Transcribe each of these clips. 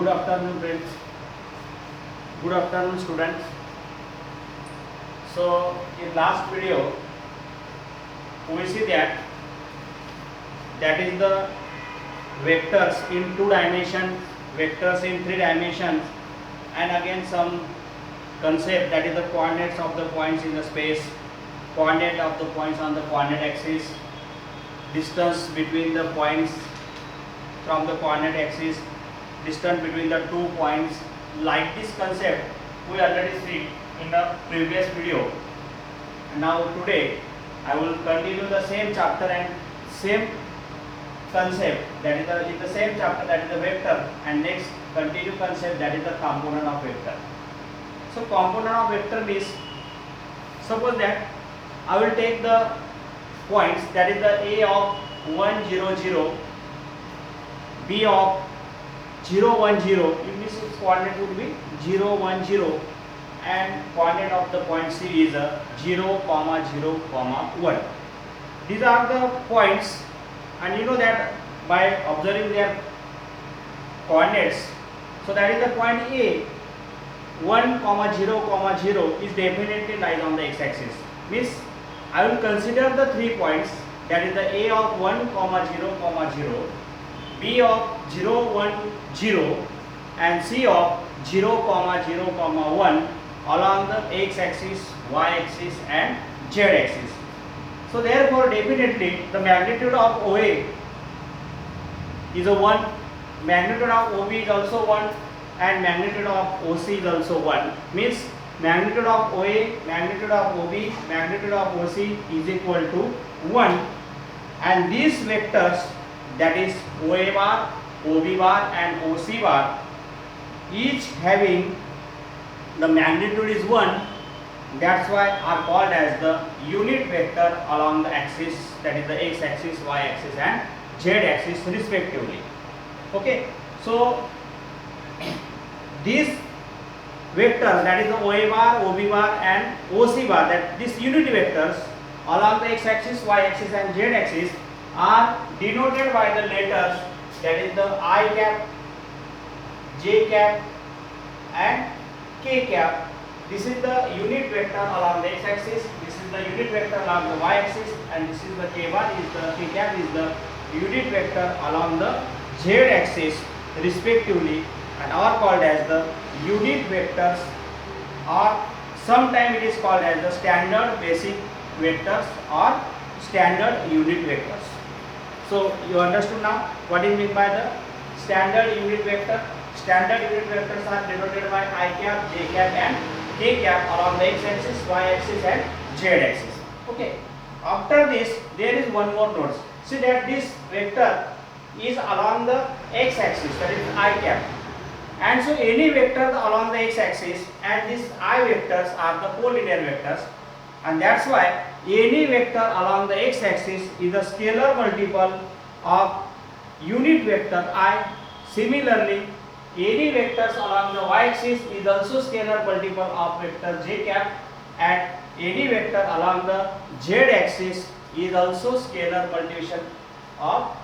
Good afternoon, friends. Good afternoon, students. So, in last video, we see that is the vectors in 2 dimensions, vectors in 3 dimensions, and again some concept, that is the coordinates of the points in the space, coordinate of the points on the coordinate axis, distance between the points from the coordinate axis, distance between the 2 points. Like this concept we already see in the previous video. Now today I will continue the same chapter and same concept, that is in the same chapter, that is the vector, and next continue concept, that is the component of vector. So component of vector means, suppose that I will take the points, that is the A of 1 0 0, B of 0 1 0, in this coordinate would be 0 1 0, and coordinate of the point C is 0 0 1. These are the points, and you know that by observing their coordinates, so that is the point A 1 0 0 is definitely lies on the x-axis. Means I will consider the 3 points, that is the A of 1 0 0, B of 0 1 0, and C of 0 0 1 along the x-axis, y-axis and z-axis. So therefore definitely the magnitude of OA is a 1, magnitude of OB is also 1, and magnitude of OC is also 1. Means magnitude of OA, magnitude of OB, magnitude of OC is equal to 1, and these vectors, that is OA bar, OB bar and OC bar, each having the magnitude is 1. That's why are called as the unit vector along the axis, that is the x-axis, y-axis and z-axis respectively. Okay, so these vectors, that is the OA bar, OB bar and OC bar, that these unit vectors along the x-axis, y-axis and z-axis are denoted by the letters, that is the I cap, J cap and K cap. This is the unit vector along the x-axis, this is the unit vector along the y-axis, and this is the K bar, is the K cap is the unit vector along the z-axis respectively, and are called as the unit vectors, or sometime it is called as the standard basic vectors or standard unit vectors. So you understood now what is meant by the standard unit vector. Standard unit vectors are denoted by I cap, J cap and K cap along the x-axis, y-axis and z-axis. Okay. After this there is one more note. See that this vector is along the x-axis, that is I cap. And so any vector along the x-axis and these I vectors are the collinear vectors, and that's why any vector along the x-axis is a scalar multiple of unit vector I. Similarly, any vectors along the y-axis is also scalar multiple of vector j cap, and any vector along the z-axis is also scalar multiplication of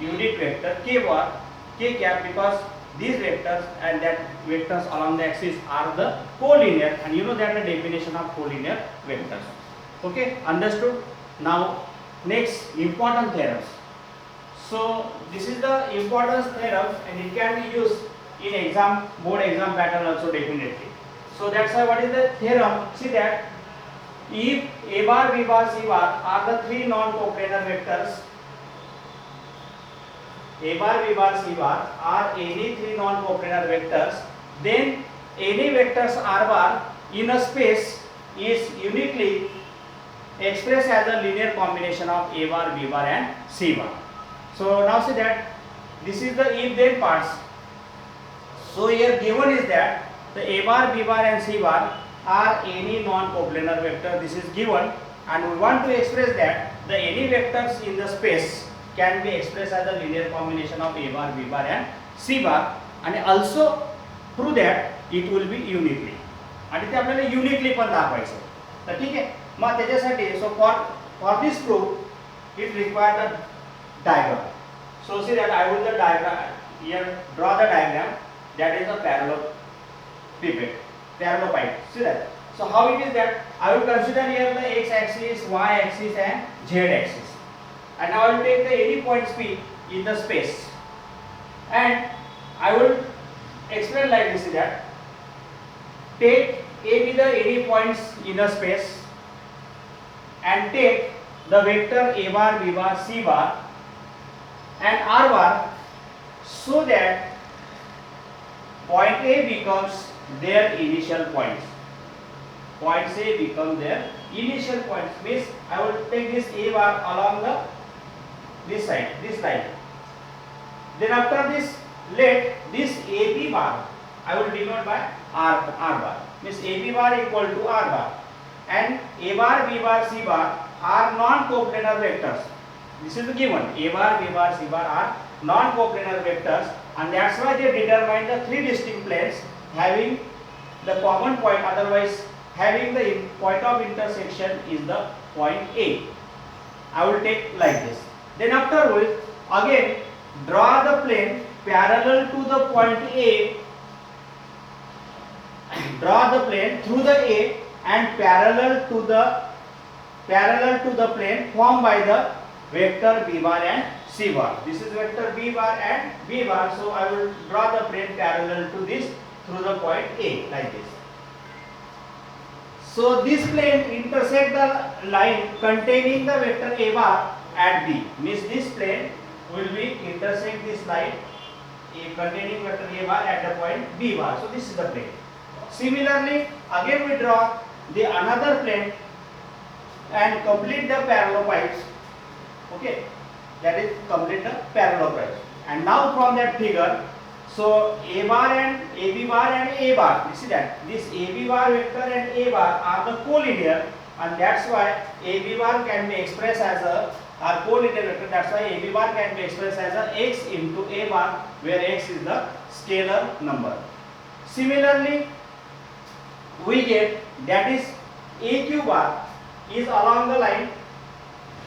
unit vector k bar, k cap, because these vectors and that vectors along the axis are the collinear, and you know that the definition of collinear vectors. Okay, understood? Now next, important theorems. So this is the importance theorem, and it can be used in exam, board exam pattern also definitely. So that's why what is the theorem? See that if A bar, B bar, C bar are the 3 non-coplanar vectors, A bar, B bar, C bar are any 3 non-coplanar vectors, then any vectors R bar in a space is uniquely expressed as a linear combination of A bar, B bar and C bar. So now see that this is the if then parts. So here given is that the A bar, B bar and C bar are any non-coplanar vector. This is given, and we want to express that the any vectors in the space can be expressed as a linear combination of A bar, B bar and C bar, and also prove that it will be uniquely. आणि ते आपल्याला uniquely पण दाखवायचं. तर ठीक आहे, मग त्याच्यासाठी so for this proof it require the diagram. So see that I will the diagram here, draw the diagram, that is a parallelepiped. See that? So how it is that I will consider here the x axis, y axis and z axis, and now I will take the any points P in the space, and I will explain like this, that take A be the any points in a space and take the vector A bar, B bar, C bar and R bar, so that point A becomes their initial points. Points A become their initial points. Means I will take this A bar along this side, this line. Then after this, let this AB bar I will denote by R bar. Means AB bar equal to R bar, and A bar, B bar, C bar are non-coplanar vectors. This is the given. A bar, B bar, C bar are non-coplanar vectors, and that's why they determine the three distinct planes having the common point, otherwise having the point of intersection is the point A. I will take like this. Then afterwards, again draw the plane parallel to the point A. Draw the plane through the A and parallel to the plane formed by the vector B bar and C bar. This is vector B bar and B bar. So I will draw the plane parallel to this through the point A like this. So this plane intersect the line containing the vector A bar at B. Means this plane will be intersect this line containing vector A bar at the point B bar. So this is the plane. Similarly, again we draw the another plane and complete the parallelepipes. Okay, that is complete the parallelepipes. And now from that figure, so A bar and AB bar and A bar, you see that this AB bar vector and A bar are the collinear, and that's why AB bar can be expressed as a collinear vector. That's why AB bar can be expressed as a x into A bar, where x is the scalar number. Similarly, we get that is AQ bar is along the line,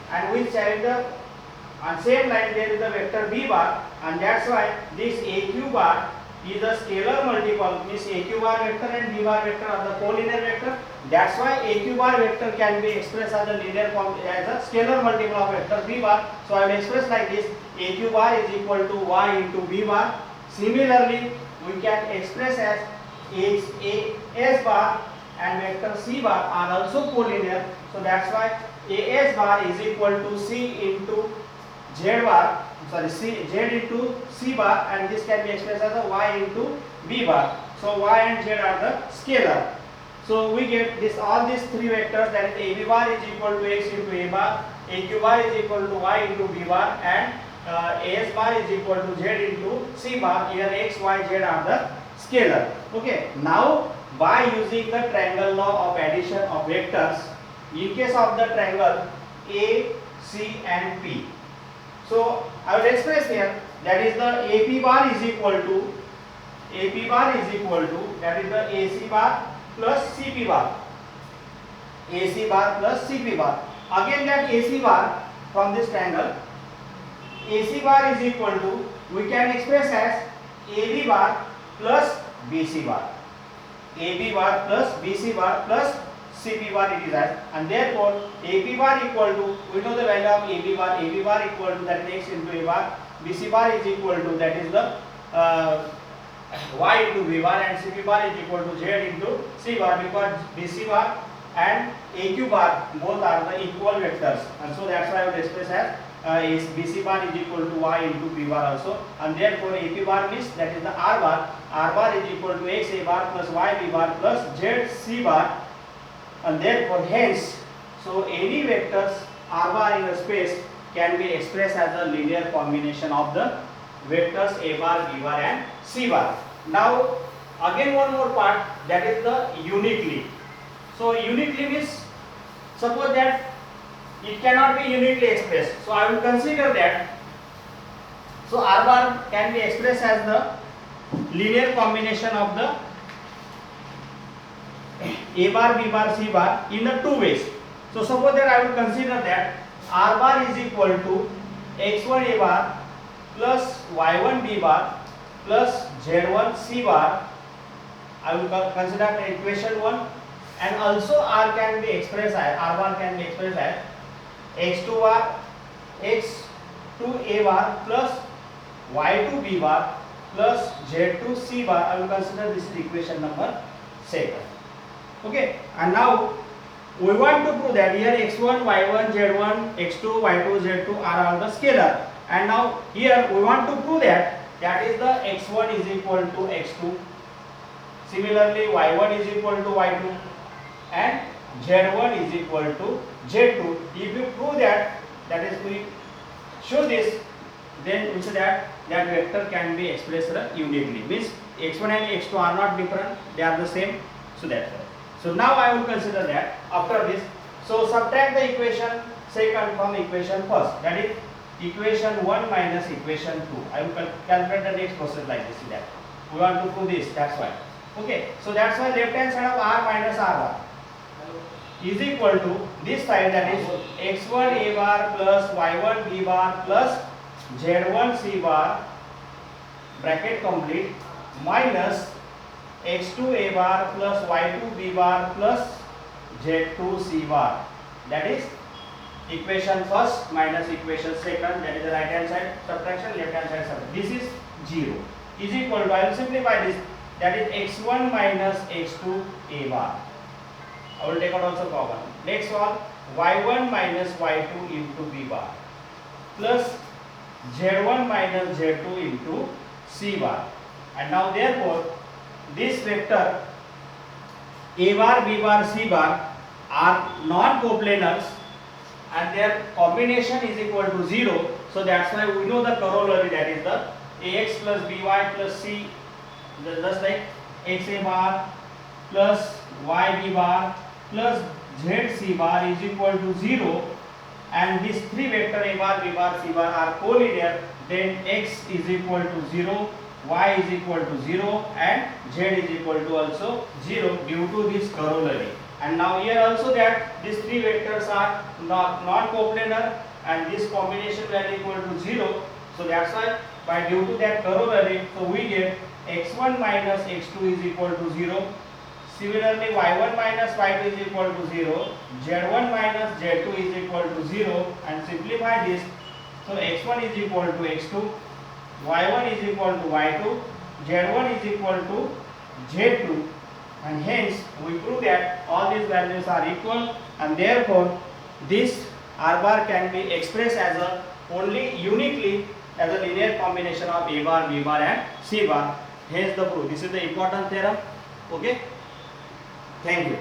and which having the on same line there is the vector B bar, and that's why this AQ bar is a scalar multiple. Means AQ bar vector and B bar vector are the collinear vector. That's why AQ bar vector can be expressed as a linear form, as a scalar multiple of vector B bar. So I will express like this: AQ bar is equal to y into B bar. Similarly, we can express as AS bar and vector C bar are also collinear. So that's why AS bar is equal to C into Z bar, Z into C bar, and this can be expressed as a y into B bar. So y and z are the scalar. So we get this, all these three vectors, that is AB bar is equal to x into A bar, AQ bar is equal to y into B bar, and AS bar is equal to z into C bar. Here x, y, z are the scalar. Okay. Now by using the triangle law of addition of vectors, in case of the triangle A, C and P, so I will express here, that is the AP bar is equal to that is the AC bar plus CP bar. AC bar plus CP bar. Again that AC bar from this triangle, AC bar is equal to, we can express as AB bar plus BC bar. AB bar plus BC bar plus CP bar it is as, and therefore AP bar equal to, we know the value of AB bar equal to that is x into A bar, BC bar is equal to that is the y into B bar, and CP bar is equal to z into C bar, because BC bar and AQ bar both are the equal vectors, and so that's why I will express as BC bar is equal to y into B bar also, and therefore AP bar means that is the R bar is equal to x A bar plus y B bar plus z C bar, and therefore hence, so any vectors R bar in a space can be expressed as a linear combination of the vectors A bar, B bar and C bar. Now again one more part, that is the uniquely. So uniquely means, suppose that it cannot be uniquely expressed, so I will consider that, so R bar can be expressed as the linear combination of the A bar, B bar, C bar in the two ways. So suppose that I will consider that R bar is equal to x1 A bar plus y1 B bar plus Z1 C bar. I will consider equation 1, and also R can be expressed as R bar can be expressed as X2 bar X2 A bar plus Y2 B bar plus Z2 C bar. I will consider this is equation number 7. Okay, and now we want to prove that here x1, y1, z1, x2, y2, z2 are all the scalar, and now here we want to prove that is the x1 is equal to x2, similarly y1 is equal to y2 and z1 is equal to z2. If you prove that is we show this, then we say that vector can be expressed uniquely, means x1 and x2 are not different, they are the same. So that's why. So now I will consider that after this. So subtract the equation second from equation first, that is equation 1 minus equation 2. I will calculate the next process like this. That we want to prove this, that's why. Okay, so that's why left hand side of r minus r bar is equal to this side, that is x1 a bar plus y1 b bar plus z1 c bar bracket complete minus x2 a bar plus y2 b bar plus z2 c bar, that is equation first minus equation second, that is the right hand side subtraction, left hand side subtraction. This is 0 is equal to, I will simplify this, that is x1 minus x2 a bar. I will take out also common. Next one, y1 minus y2 into b bar plus z1 minus z2 into c bar, and now therefore this vector a bar, b bar, c bar are non-coplanars and their combination is equal to 0. So that's why we know the corollary, that is the ax plus by plus c, just like x a bar plus y b bar plus z c bar is equal to 0, and these three vector a bar, b bar, c bar are collinear, then x is equal to 0, y is equal to 0 and z is equal to also 0 due to this corollary. And now here also that these three vectors are non-coplanar and this combination value equal to 0. So that's why by due to that corollary, so we get x1 minus x2 is equal to 0. Similarly y1 minus y2 is equal to 0. z1 minus z2 is equal to 0, and simplify this. So x1 is equal to x2. y1 is equal to y2, z1 is equal to z2, and hence we prove that all these values are equal, and therefore this r bar can be expressed as a only uniquely as a linear combination of a bar, b bar and c bar. Hence the proof. This is the important theorem. Okay, thank you.